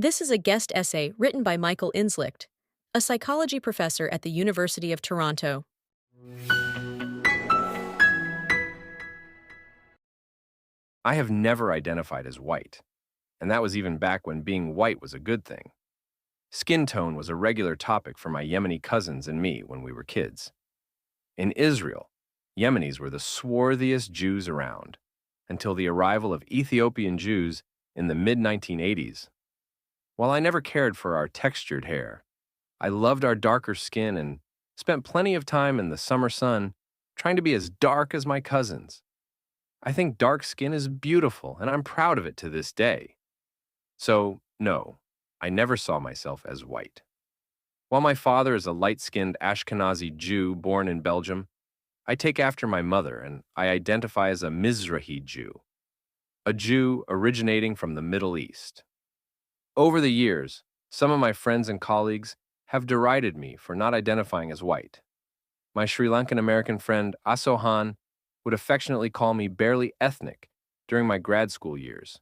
This is a guest essay written by Michael Inslicht, a psychology professor at the University of Toronto. I have never identified as white, and that was even back when being white was a good thing. Skin tone was a regular topic for my Yemeni cousins and me when we were kids. In Israel, Yemenis were the swarthiest Jews around until the arrival of Ethiopian Jews in the mid 1980s. While I never cared for our textured hair, I loved our darker skin and spent plenty of time in the summer sun trying to be as dark as my cousins. I think dark skin is beautiful, and I'm proud of it to this day. So, no, I never saw myself as white. While my father is a light-skinned Ashkenazi Jew born in Belgium, I take after my mother and I identify as a Mizrahi Jew, a Jew originating from the Middle East. Over the years, some of my friends and colleagues have derided me for not identifying as white. My Sri Lankan American friend Asohan would affectionately call me barely ethnic during my grad school years.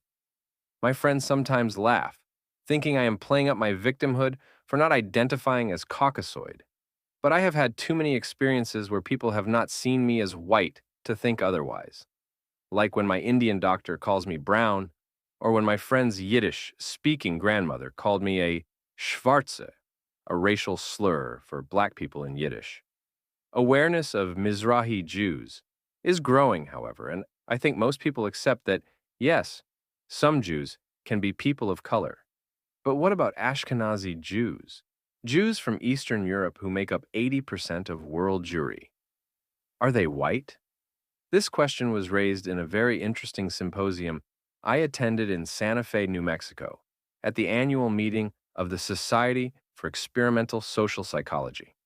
My friends sometimes laugh, thinking I am playing up my victimhood for not identifying as Caucasoid. But I have had too many experiences where people have not seen me as white to think otherwise. Like when my Indian doctor calls me brown, or when my friend's Yiddish-speaking grandmother called me a Schwarze, a racial slur for black people in Yiddish. Awareness of Mizrahi Jews is growing, however, and I think most people accept that, yes, some Jews can be people of color. But what about Ashkenazi Jews? Jews from Eastern Europe who make up 80% of world Jewry. Are they white? This question was raised in a very interesting symposium I attended in Santa Fe, New Mexico, at the annual meeting of the Society for Experimental Social Psychology.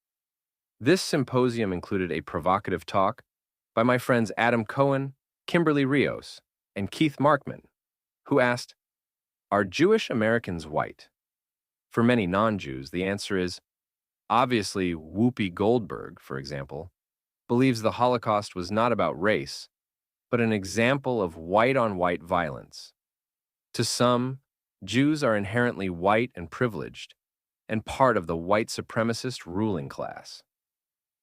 This symposium included a provocative talk by my friends Adam Cohen, Kimberly Rios, and Keith Markman, who asked, "Are Jewish Americans white?" For many non-Jews, the answer is, obviously, Whoopi Goldberg, for example, believes the Holocaust was not about race, but an example of white-on-white violence. To some, Jews are inherently white and privileged, and part of the white supremacist ruling class.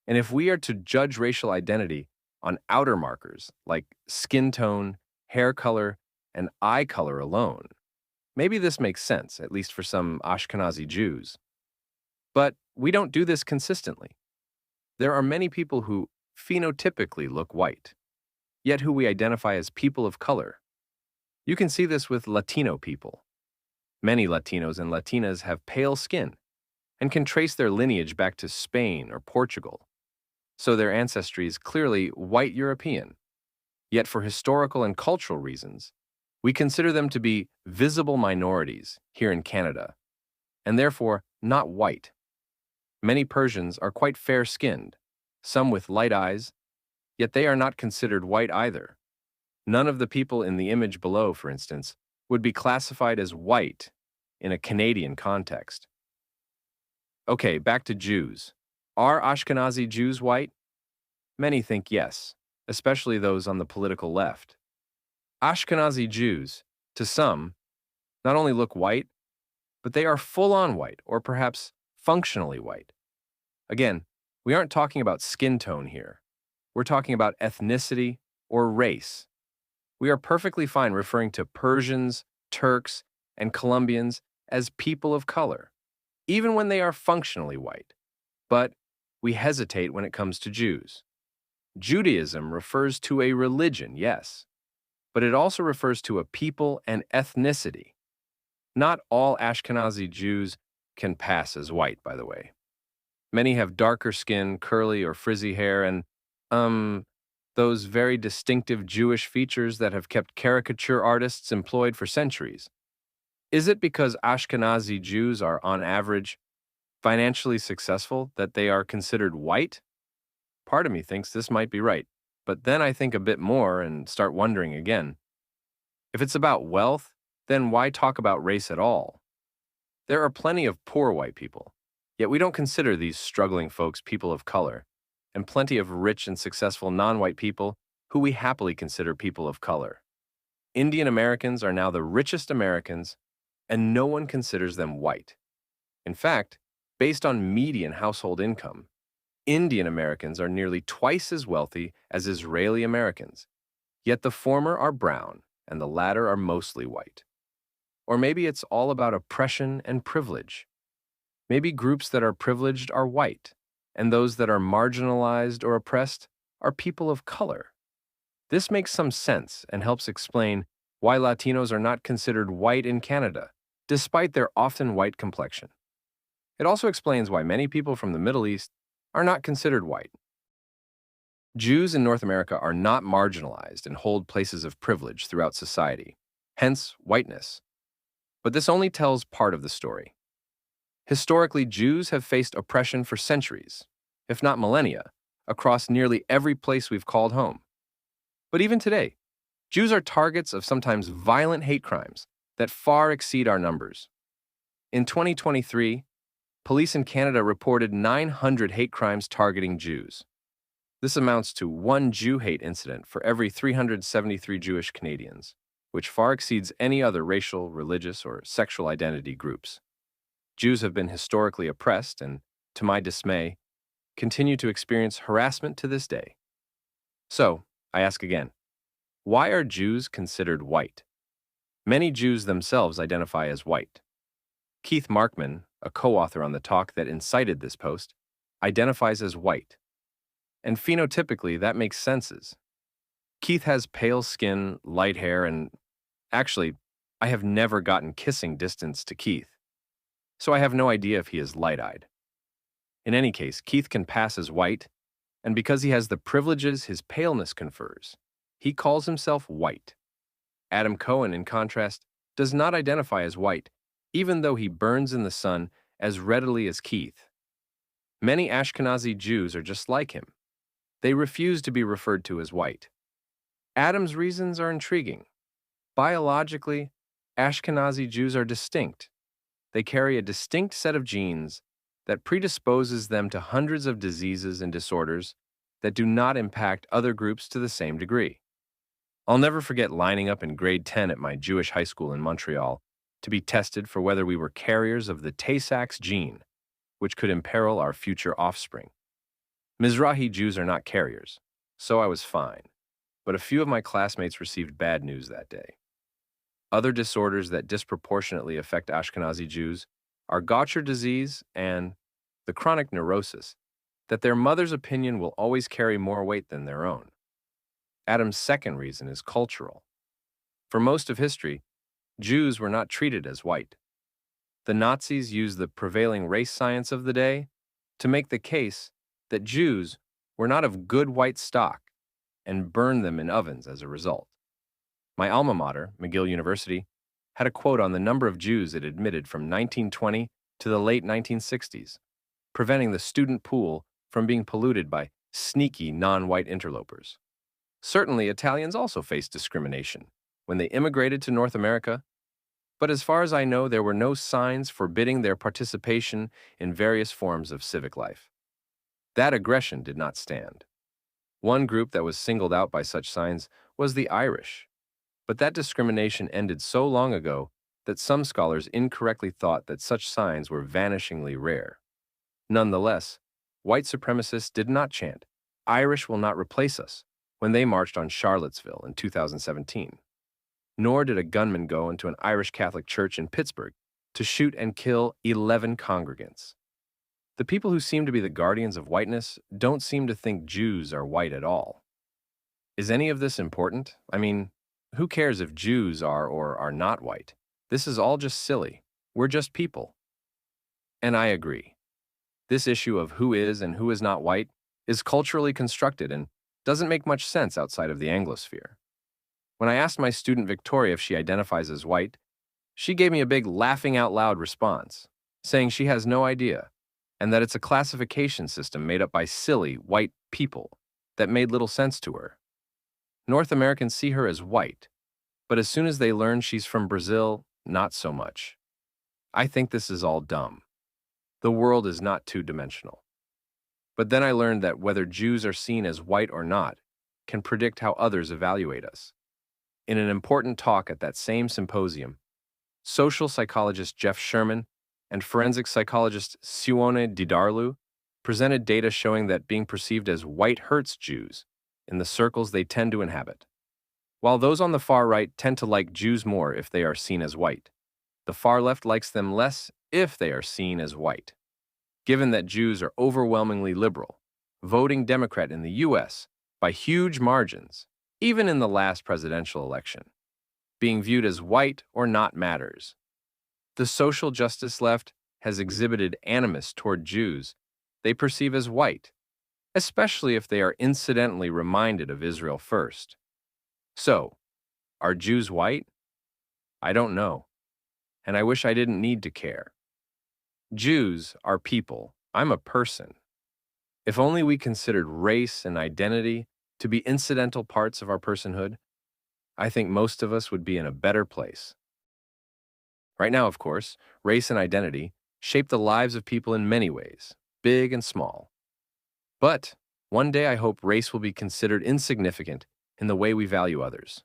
And if we are to judge racial identity on outer markers like skin tone, hair color, and eye color alone, maybe this makes sense, at least for some Ashkenazi Jews. But we don't do this consistently. There are many people who phenotypically look white, yet who we identify as people of color. You can see this with Latino people. Many Latinos and Latinas have pale skin and can trace their lineage back to Spain or Portugal, so their ancestry is clearly white European. Yet for historical and cultural reasons, we consider them to be visible minorities here in Canada, and therefore not white. Many Persians are quite fair-skinned, some with light eyes, yet they are not considered white either. None of the people in the image below, for instance, would be classified as white in a Canadian context. Okay, back to Jews. Are Ashkenazi Jews white? Many think yes, especially those on the political left. Ashkenazi Jews, to some, not only look white, but they are full-on white, or perhaps functionally white. Again, we aren't talking about skin tone here. We're talking about ethnicity or race. We are perfectly fine referring to Persians, Turks, and Colombians as people of color, even when they are functionally white. But we hesitate when it comes to Jews. Judaism refers to a religion, yes, but it also refers to a people and ethnicity. Not all Ashkenazi Jews can pass as white, by the way. Many have darker skin, curly or frizzy hair, and, those very distinctive Jewish features that have kept caricature artists employed for centuries. Is it because Ashkenazi Jews are, on average, financially successful that they are considered white? Part of me thinks this might be right, but then I think a bit more and start wondering again. If it's about wealth, then why talk about race at all? There are plenty of poor white people, yet we don't consider these struggling folks people of color, and plenty of rich and successful non-white people who we happily consider people of color. Indian Americans are now the richest Americans, and no one considers them white. In fact, based on median household income, Indian Americans are nearly twice as wealthy as Israeli Americans, yet the former are brown and the latter are mostly white. Or maybe it's all about oppression and privilege. Maybe groups that are privileged are white, and those that are marginalized or oppressed are people of color. This makes some sense and helps explain why Latinos are not considered white in Canada, despite their often white complexion. It also explains why many people from the Middle East are not considered white. Jews in North America are not marginalized and hold places of privilege throughout society, hence whiteness. But this only tells part of the story. Historically, Jews have faced oppression for centuries, if not millennia, across nearly every place we've called home. But even today, Jews are targets of sometimes violent hate crimes that far exceed our numbers. In 2023, police in Canada reported 900 hate crimes targeting Jews. This amounts to one Jew hate incident for every 373 Jewish Canadians, which far exceeds any other racial, religious, or sexual identity groups. Jews have been historically oppressed and, to my dismay, continue to experience harassment to this day. So, I ask again, why are Jews considered white? Many Jews themselves identify as white. Keith Markman, a co-author on the talk that incited this post, identifies as white. And phenotypically, that makes sense. Keith has pale skin, light hair, and actually, I have never gotten kissing distance to Keith, so I have no idea if he is light-eyed. In any case, Keith can pass as white, and because he has the privileges his paleness confers, he calls himself white. Adam Cohen, in contrast, does not identify as white, even though he burns in the sun as readily as Keith. Many Ashkenazi Jews are just like him. They refuse to be referred to as white. Adam's reasons are intriguing. Biologically, Ashkenazi Jews are distinct. They carry a distinct set of genes that predisposes them to hundreds of diseases and disorders that do not impact other groups to the same degree. I'll never forget lining up in grade 10 at my Jewish high school in Montreal to be tested for whether we were carriers of the Tay-Sachs gene, which could imperil our future offspring. Mizrahi Jews are not carriers, so I was fine, but a few of my classmates received bad news that day. Other disorders that disproportionately affect Ashkenazi Jews are Gaucher disease and the chronic neurosis that their mother's opinion will always carry more weight than their own. Adam's second reason is cultural. For most of history, Jews were not treated as white. The Nazis used the prevailing race science of the day to make the case that Jews were not of good white stock and burned them in ovens as a result. My alma mater, McGill University, had a quote on the number of Jews it admitted from 1920 to the late 1960s, preventing the student pool from being polluted by sneaky non-white interlopers. Certainly, Italians also faced discrimination when they immigrated to North America, but as far as I know, there were no signs forbidding their participation in various forms of civic life. That aggression did not stand. One group that was singled out by such signs was the Irish, but that discrimination ended so long ago that some scholars incorrectly thought that such signs were vanishingly rare. Nonetheless, white supremacists did not chant, "Irish will not replace us," when they marched on Charlottesville in 2017. Nor did a gunman go into an Irish Catholic church in Pittsburgh to shoot and kill 11 congregants. The people who seem to be the guardians of whiteness don't seem to think Jews are white at all. Is any of this important? I mean, who cares if Jews are or are not white? This is all just silly. We're just people. And I agree. This issue of who is and who is not white is culturally constructed and doesn't make much sense outside of the Anglosphere. When I asked my student Victoria if she identifies as white, she gave me a big laughing out loud response, saying she has no idea, and that it's a classification system made up by silly, white people that made little sense to her. North Americans see her as white, but as soon as they learn she's from Brazil, not so much. I think this is all dumb. The world is not two-dimensional. But then I learned that whether Jews are seen as white or not can predict how others evaluate us. In an important talk at that same symposium, Social psychologist Jeff Sherman and forensic psychologist Sione Didarlu presented data showing that being perceived as white hurts Jews in the circles they tend to inhabit. While those on the far right tend to like Jews more if they are seen as white, the far left likes them less if they are seen as white. Given that Jews are overwhelmingly liberal, voting Democrat in the U.S. by huge margins, even in the last presidential election, being viewed as white or not matters. The social justice left has exhibited animus toward Jews they perceive as white, especially if they are incidentally reminded of Israel first. So, are Jews white? I don't know, and I wish I didn't need to care. Jews are people. I'm a person. If only we considered race and identity to be incidental parts of our personhood, I think most of us would be in a better place. Right now, of course, race and identity shape the lives of people in many ways, big and small. But one day I hope race will be considered insignificant in the way we value others.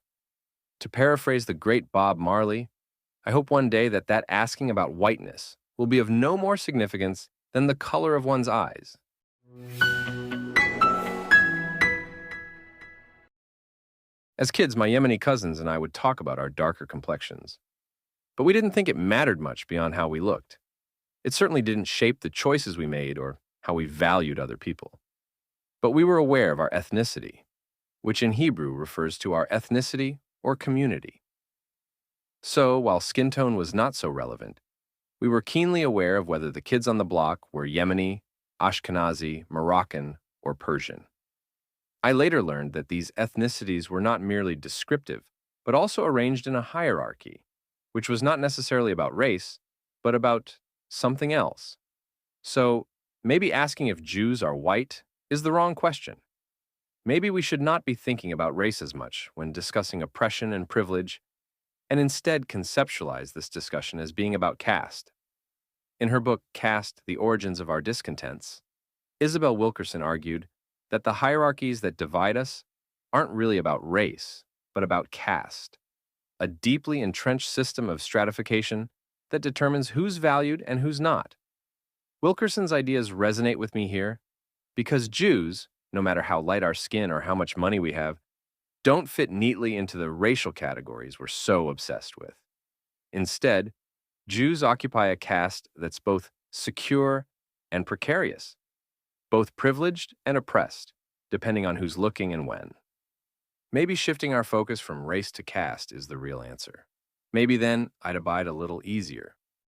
To paraphrase the great Bob Marley, I hope one day that asking about whiteness will be of no more significance than the color of one's eyes. As kids, my Yemeni cousins and I would talk about our darker complexions. But we didn't think it mattered much beyond how we looked. It certainly didn't shape the choices we made or how we valued other people. But we were aware of our ethnicity, which in Hebrew refers to our ethnicity or community. So, while skin tone was not so relevant, we were keenly aware of whether the kids on the block were Yemeni, Ashkenazi, Moroccan, or Persian. I later learned that these ethnicities were not merely descriptive, but also arranged in a hierarchy, which was not necessarily about race, but about something else. So, maybe asking if Jews are white is the wrong question. Maybe we should not be thinking about race as much when discussing oppression and privilege, and instead conceptualize this discussion as being about caste. In her book, Caste: The Origins of Our Discontents, Isabel Wilkerson argued that the hierarchies that divide us aren't really about race, but about caste, a deeply entrenched system of stratification that determines who's valued and who's not. Wilkerson's ideas resonate with me here because Jews, no matter how light our skin or how much money we have, don't fit neatly into the racial categories we're so obsessed with. Instead, Jews occupy a caste that's both secure and precarious, both privileged and oppressed, depending on who's looking and when. Maybe shifting our focus from race to caste is the real answer. Maybe then I'd abide a little easier.